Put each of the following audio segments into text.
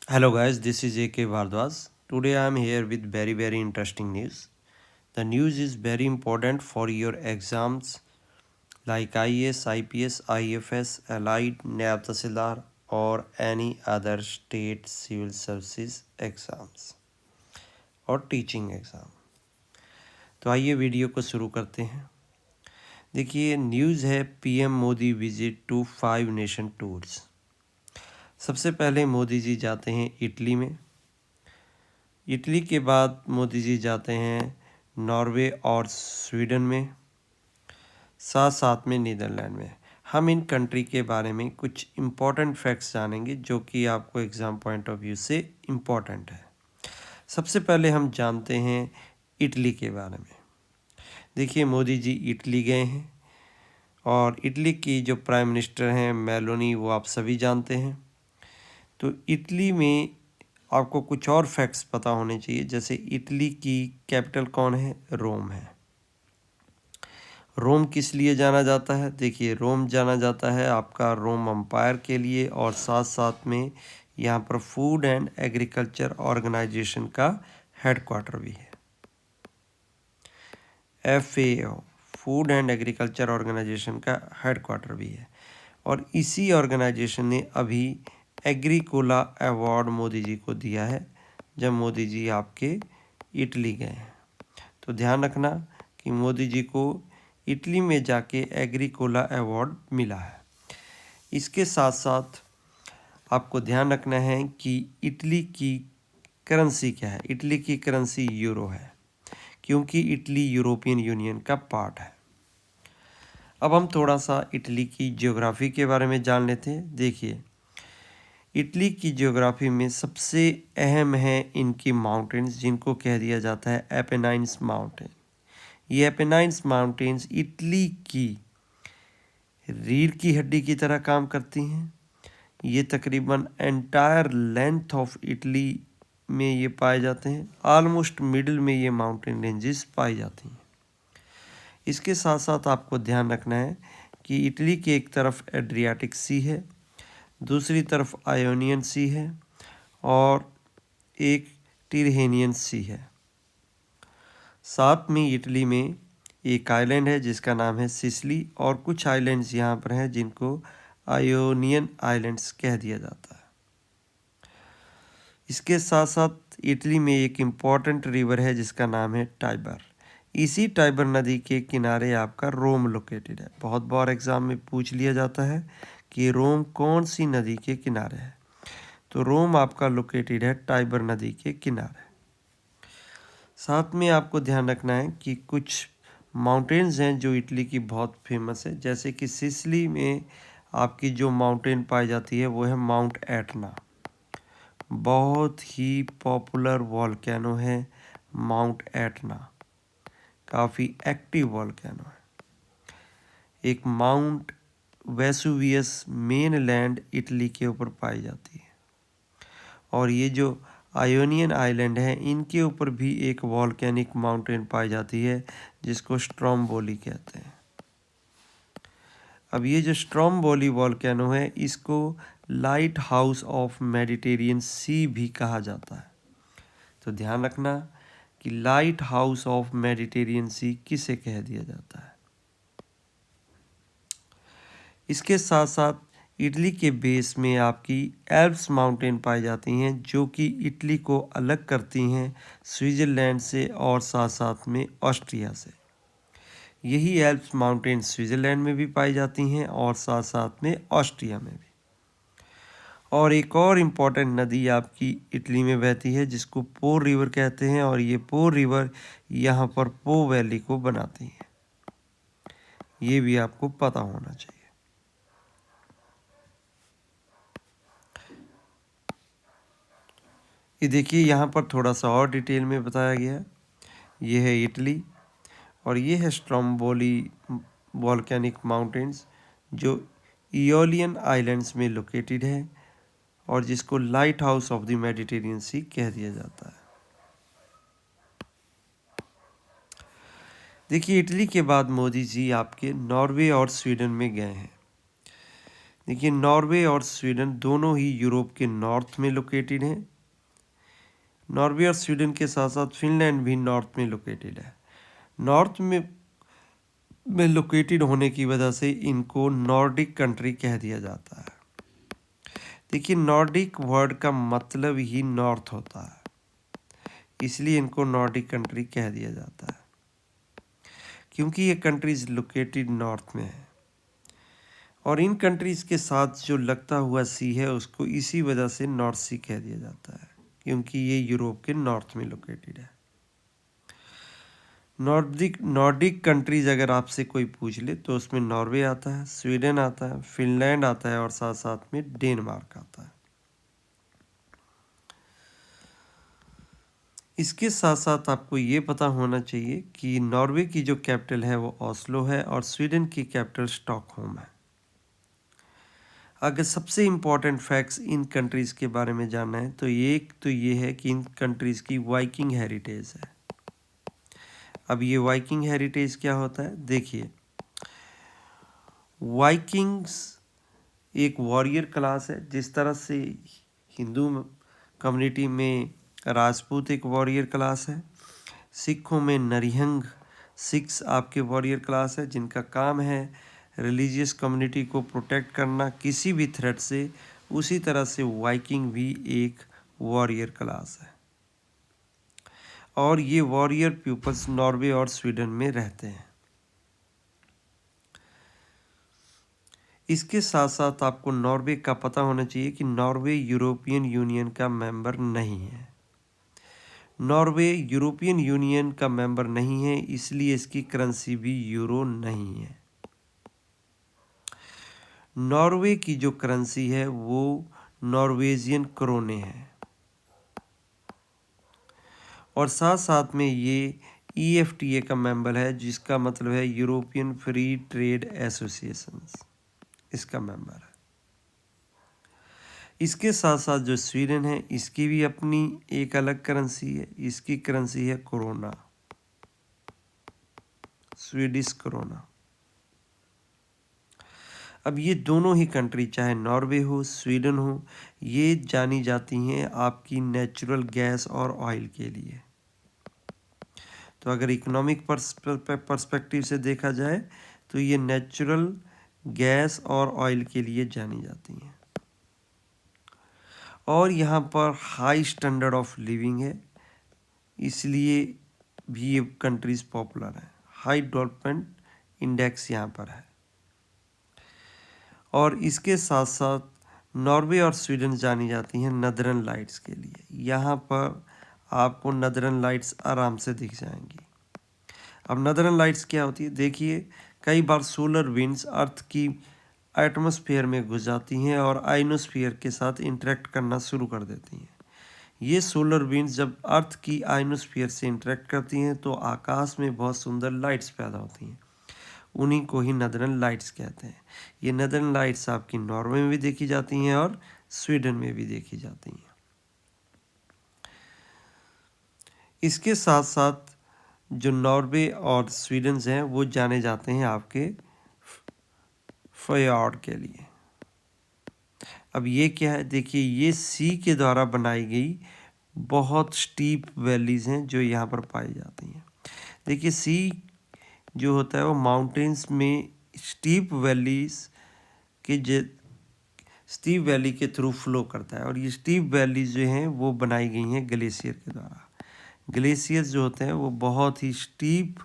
Hello guys, this is AK Bhardwaj. Today I am here with very interesting news. The news is very important for your exams like IAS, IPS, IFS, Allied, NAB Tahsildar or any other state civil services exams और teaching exam. तो आइए video को शुरू करते हैं। देखिए news है PM Modi visit to 5 nation tours. सबसे पहले मोदी जी जाते हैं इटली में। इटली के बाद मोदी जी जाते हैं नॉर्वे और स्वीडन में, साथ साथ में नीदरलैंड में। हम इन कंट्री के बारे में कुछ इम्पॉर्टेंट फैक्ट्स जानेंगे जो कि आपको एग्ज़ाम पॉइंट ऑफ व्यू से इम्पॉर्टेंट है। सबसे पहले हम जानते हैं इटली के बारे में। देखिए मोदी जी इटली गए हैं और इटली की जो प्राइम मिनिस्टर हैं मेलोनी, वो आप सभी जानते हैं। तो इटली में आपको कुछ और फैक्ट्स पता होने चाहिए, जैसे इटली की कैपिटल कौन है? रोम है। रोम किस लिए जाना जाता है? देखिए रोम जाना जाता है आपका रोम एम्पायर के लिए, और साथ साथ में यहाँ पर फूड एंड एग्रीकल्चर ऑर्गेनाइजेशन का हेडक्वार्टर भी है। FAO, food and agriculture organization का हेडक्वार्टर भी है। और इसी ऑर्गेनाइजेशन ने अभी एग्रीकोला अवार्ड मोदी जी को दिया है जब मोदी जी आपके इटली गए हैं। तो ध्यान रखना कि मोदी जी को इटली में जाके एग्रीकोला अवार्ड मिला है। इसके साथ साथ आपको ध्यान रखना है कि इटली की करेंसी क्या है। इटली की करेंसी यूरो है, क्योंकि इटली यूरोपियन यूनियन का पार्ट है। अब हम थोड़ा सा इटली की ज्योग्राफी के बारे में जान लेते हैं। देखिए इटली की ज्योग्राफी में सबसे अहम है इनकी माउंटेन्स, जिनको कह दिया जाता है एपेनाइन्स माउंटेन। ये एपेनाइन्स माउंटेन्स इटली की रीढ़ की हड्डी की तरह काम करती हैं। ये तकरीबन एंटायर लेंथ ऑफ इटली में ये पाए जाते हैं। ऑलमोस्ट मिडिल में ये माउंटेन रेंजेस पाई जाती हैं। इसके साथ साथ आपको ध्यान रखना है कि इटली के एक तरफ एड्रियाटिक सी है, दूसरी तरफ आयोनियन सी है और एक टिरहेनियन सी है। साथ में इटली में एक आइलैंड है जिसका नाम है सिसिली, और कुछ आइलैंड्स यहाँ पर हैं जिनको आयोनियन आइलैंड्स कह दिया जाता है। इसके साथ साथ इटली में एक इम्पॉर्टेंट रिवर है जिसका नाम है टाइबर। इसी टाइबर नदी के किनारे आपका रोम लोकेटेड है। बहुत बार एग्जाम में पूछ लिया जाता है कि रोम कौन सी नदी के किनारे है। तो रोम आपका लोकेटेड है टाइबर नदी के किनारे। साथ में आपको ध्यान रखना है कि कुछ माउंटेन्स हैं जो इटली की बहुत फेमस है, जैसे कि सिसिली में आपकी जो माउंटेन पाई जाती है वो है माउंट एटना। बहुत ही पॉपुलर वॉल्केनो है माउंट एटना, काफ़ी एक्टिव वॉल्केनो है। एक माउंट वेसुवियस मेनलैंड इटली के ऊपर पाई जाती है। और ये जो आयोनियन आइलैंड है इनके ऊपर भी एक वॉल्केनिक माउंटेन पाई जाती है जिसको स्ट्रोम्बोली कहते हैं। अब ये जो स्ट्रोम्बोली वॉल्केनो है इसको लाइट हाउस ऑफ मेडिटेरियन सी भी कहा जाता है। तो ध्यान रखना कि लाइट हाउस ऑफ मेडिटेरियन सी किसे कह दिया जाता है। इसके साथ साथ इटली के बेस में आपकी एल्प्स माउंटेन पाई जाती हैं जो कि इटली को अलग करती हैं स्विट्ज़रलैंड से और साथ साथ में ऑस्ट्रिया से। यही एल्प्स माउंटेन स्विट्ज़रलैंड में भी पाई जाती हैं और साथ साथ में ऑस्ट्रिया में भी। और एक और इम्पॉर्टेंट नदी आपकी इटली में बहती है जिसको पो रिवर कहते हैं, और ये पो रिवर यहाँ पर पो वैली को बनाती है। ये भी आपको पता होना चाहिए। ये देखिए यहाँ पर थोड़ा सा और डिटेल में बताया गया है। ये है इटली और ये है स्ट्रोम्बोली वॉल्केनिक माउंटेन्स जो इयोलियन आइलैंड्स में लोकेटेड है और जिसको lighthouse of the Mediterranean Sea कह दिया जाता है। देखिए इटली के बाद मोदी जी आपके नॉर्वे और स्वीडन में गए हैं। देखिए नॉर्वे और स्वीडन दोनों ही यूरोप के नॉर्थ में लोकेटेड हैं। नॉर्वे और स्वीडन के साथ साथ फिनलैंड भी नॉर्थ में लोकेटेड है। नॉर्थ में लोकेटेड होने की वजह से इनको नॉर्डिक कंट्री कह दिया जाता है। देखिए नॉर्डिक वर्ड का मतलब ही नॉर्थ होता है, इसलिए इनको नॉर्डिक कंट्री कह दिया जाता है, क्योंकि ये कंट्रीज लोकेटेड नॉर्थ में है। और इन कंट्रीज के साथ जो लगता हुआ सी है उसको इसी वजह से नॉर्थ सी कह दिया जाता है, क्योंकि ये यूरोप के नॉर्थ में लोकेटेड है। नॉर्डिक कंट्रीज अगर आपसे कोई पूछ ले तो उसमें नॉर्वे आता है, स्वीडन आता है, फिनलैंड आता है और साथ साथ में डेनमार्क आता है। इसके साथ साथ आपको ये पता होना चाहिए कि नॉर्वे की जो कैपिटल है वो ओस्लो है और स्वीडन की कैपिटल स्टॉकहोम है। अगर सबसे इम्पॉर्टेंट फैक्ट्स इन कंट्रीज़ के बारे में जानना है तो ये है कि इन कंट्रीज़ की वाइकिंग हेरिटेज है। अब ये वाइकिंग हेरिटेज क्या होता है, देखिए वाइकिंग्स एक वॉरियर क्लास है। जिस तरह से हिंदू कम्युनिटी में राजपूत एक वॉरियर क्लास है, सिखों में नरिहंग सिख्स आपके वॉरियर क्लास है जिनका काम है रिलीजियस कम्युनिटी को प्रोटेक्ट करना किसी भी थ्रेट से, उसी तरह से वाइकिंग भी एक वॉरियर क्लास है। और ये वॉरियर पीपल्स नॉर्वे और स्वीडन में रहते हैं। इसके साथ साथ आपको नॉर्वे का पता होना चाहिए कि नॉर्वे यूरोपियन यूनियन का मेंबर नहीं है। नॉर्वे यूरोपियन यूनियन का मेंबर नहीं है, इसलिए इसकी करेंसी भी यूरो नहीं है। नॉर्वे की जो करेंसी है वो नॉर्वेजियन क्रोने है और साथ साथ में ये EFTA का मेंबर है, जिसका मतलब है यूरोपियन फ्री ट्रेड एसोसिएशन, इसका मेंबर है। इसके साथ साथ जो स्वीडन है इसकी भी अपनी एक अलग करेंसी है, इसकी करेंसी है कोरोना, स्वीडिश कोरोना। अब ये दोनों ही कंट्री चाहे नॉर्वे हो स्वीडन हो, ये जानी जाती हैं आपकी नेचुरल गैस और ऑयल के लिए। तो अगर इकोनॉमिक पर्सपेक्टिव से देखा जाए तो ये नेचुरल गैस और ऑयल के लिए जानी जाती हैं। और यहाँ पर हाई स्टैंडर्ड ऑफ लिविंग है, इसलिए भी ये कंट्रीज़ पॉपुलर हैं। हाई डेवलपमेंट इंडेक्स यहाँ पर है। और इसके साथ साथ नॉर्वे और स्वीडन जानी जाती हैं नदरन लाइट्स के लिए। यहाँ पर आपको नदरन लाइट्स आराम से दिख जाएंगी। अब नदरन लाइट्स क्या होती है, देखिए कई बार सोलर विंड्स अर्थ की एटमॉस्फेयर में घुस जाती हैं और आइनोस्फीयर के साथ इंटरेक्ट करना शुरू कर देती हैं। ये सोलर विंड्स जब अर्थ की आइनोस्फीयर से इंटरेक्ट करती हैं तो आकाश में बहुत सुंदर लाइट्स पैदा होती हैं, उन्हीं को ही नदरन लाइट्स कहते हैं। ये नदरन लाइट्स आपकी नॉर्वे में भी देखी जाती हैं और स्वीडन में भी देखी जाती हैं। इसके साथ साथ जो नॉर्वे और स्वीडन हैं वो जाने जाते हैं आपके fjord के लिए। अब ये क्या है, देखिए ये सी के द्वारा बनाई गई बहुत स्टीप वैलीज़ हैं जो यहाँ पर पाई जाती हैं। देखिए सी जो होता है वो माउंटेन्स में स्टीप वैली के थ्रू फ्लो करता है और ये स्टीप वैलीज जो हैं वो बनाई गई हैं ग्लेशियर के द्वारा। ग्लेशियर्स जो होते हैं वो बहुत ही स्टीप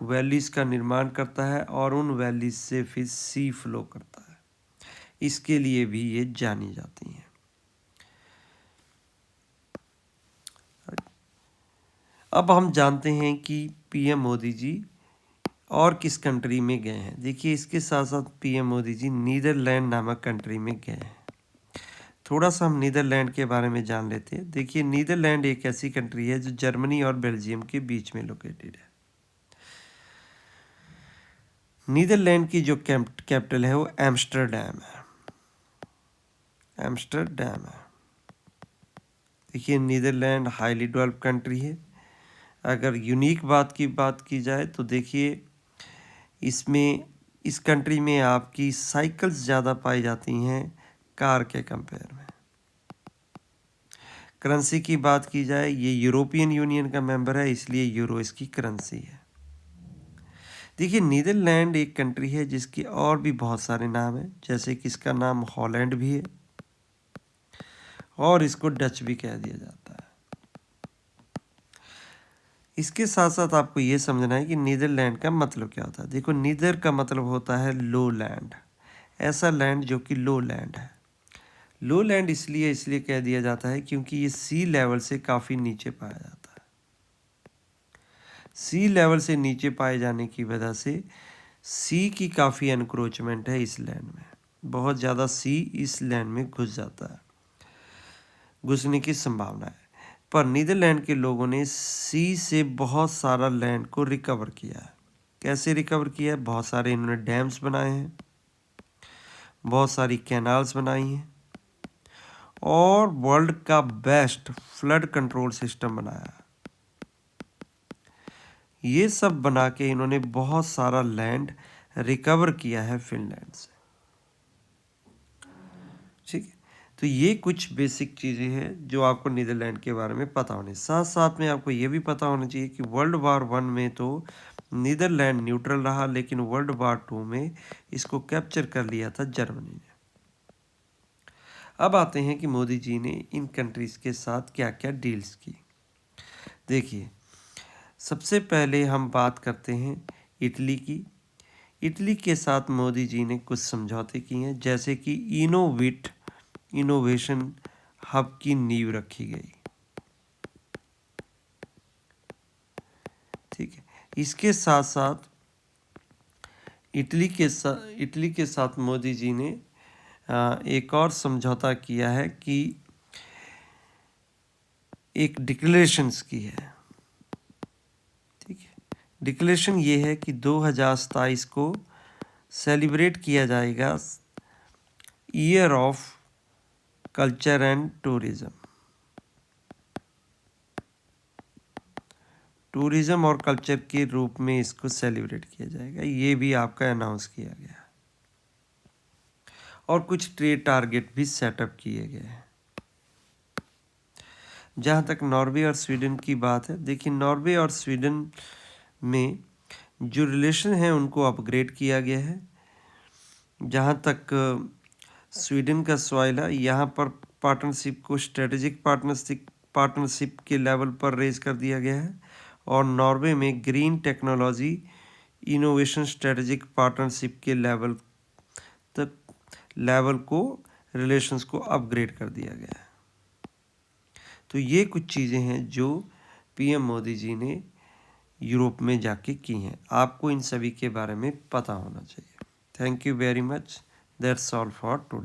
वैलीज का निर्माण करता है और उन वैलीज से फिर सी फ्लो करता है, इसके लिए भी ये जानी जाती हैं। अब हम जानते हैं कि PM मोदी जी और किस कंट्री में गए हैं। देखिए इसके साथ साथ PM मोदी जी नीदरलैंड नामक कंट्री में गए हैं। थोड़ा सा हम नीदरलैंड के बारे में जान लेते हैं। देखिए नीदरलैंड एक ऐसी कंट्री है जो जर्मनी और बेल्जियम के बीच में लोकेटेड है। नीदरलैंड की जो कैपिटल है वो एम्स्टर्डम है। एम्स्टर्डम है। देखिए नीदरलैंड हाईली डेवलप्ड कंट्री है। अगर यूनिक बात की जाए तो देखिए इसमें इस कंट्री में आपकी साइकिल्स ज़्यादा पाई जाती हैं कार के कंपेयर में। करेंसी की बात की जाए, ये यूरोपियन यूनियन का मेंबर है, इसलिए यूरो इसकी करेंसी है। देखिए, नीदरलैंड एक कंट्री है जिसके और भी बहुत सारे नाम हैं, जैसे कि इसका नाम हॉलैंड भी है और इसको डच भी कह दिया जाता है। इसके साथ साथ आपको ये समझना है कि नीदरलैंड का मतलब क्या होता है। देखो, नीदर का मतलब होता है लो लैंड, ऐसा लैंड जो कि लो लैंड है। लो लैंड इसलिए कह दिया जाता है क्योंकि ये सी लेवल से काफ़ी नीचे पाया जाता है। सी लेवल से नीचे पाए जाने की वजह से सी की काफ़ी एनक्रोचमेंट है इस लैंड में, बहुत ज़्यादा सी इस लैंड में घुस जाता है, घुसने की संभावना है। पर नीदरलैंड के लोगों ने सी से बहुत सारा लैंड को रिकवर किया है। कैसे रिकवर किया है? बहुत सारे इन्होंने डैम्स बनाए हैं, बहुत सारी कैनाल्स बनाई हैं और वर्ल्ड का बेस्ट फ्लड कंट्रोल सिस्टम बनाया है। ये सब बना के इन्होंने बहुत सारा लैंड रिकवर किया है फिनलैंड से। ठीक है, तो ये कुछ बेसिक चीज़ें हैं जो आपको नीदरलैंड के बारे में पता होनी। साथ साथ में आपको ये भी पता होना चाहिए कि वर्ल्ड वार 1 में तो नीदरलैंड न्यूट्रल रहा, लेकिन वर्ल्ड वार 2 में इसको कैप्चर कर लिया था जर्मनी ने। अब आते हैं कि मोदी जी ने इन कंट्रीज़ के साथ क्या क्या डील्स की। देखिए, सबसे पहले हम बात करते हैं इटली की। इटली के साथ मोदी जी ने कुछ समझौते किए हैं, जैसे कि इनोविट इनोवेशन हब की नींव रखी गई। ठीक है, इसके साथ साथ इटली के साथ मोदी जी ने एक और समझौता किया है कि एक डिक्लेरेशंस की है। ठीक है, डिक्लेरेशन ये है कि 2027 को सेलिब्रेट किया जाएगा year of culture and tourism. Tourism और कल्चर के रूप में इसको सेलिब्रेट किया जाएगा, ये भी आपका अनाउंस किया गया। और कुछ ट्रेड टारगेट भी सेटअप किए गए हैं। जहाँ तक नॉर्वे और स्वीडन की बात है, देखिए नॉर्वे और स्वीडन में जो रिलेशन है उनको अपग्रेड किया गया है। जहाँ तक स्वीडन का सॉइल है, यहाँ पर पार्टनरशिप को स्ट्रेटेजिक पार्टनरशिप के लेवल पर रेज कर दिया गया है। और नॉर्वे में green technology innovation strategic partnership के लेवल को रिलेशंस को अपग्रेड कर दिया गया है। तो ये कुछ चीज़ें हैं जो पीएम मोदी जी ने यूरोप में जाके की हैं। आपको इन सभी के बारे में पता होना चाहिए। Thank you very much. That's all for today.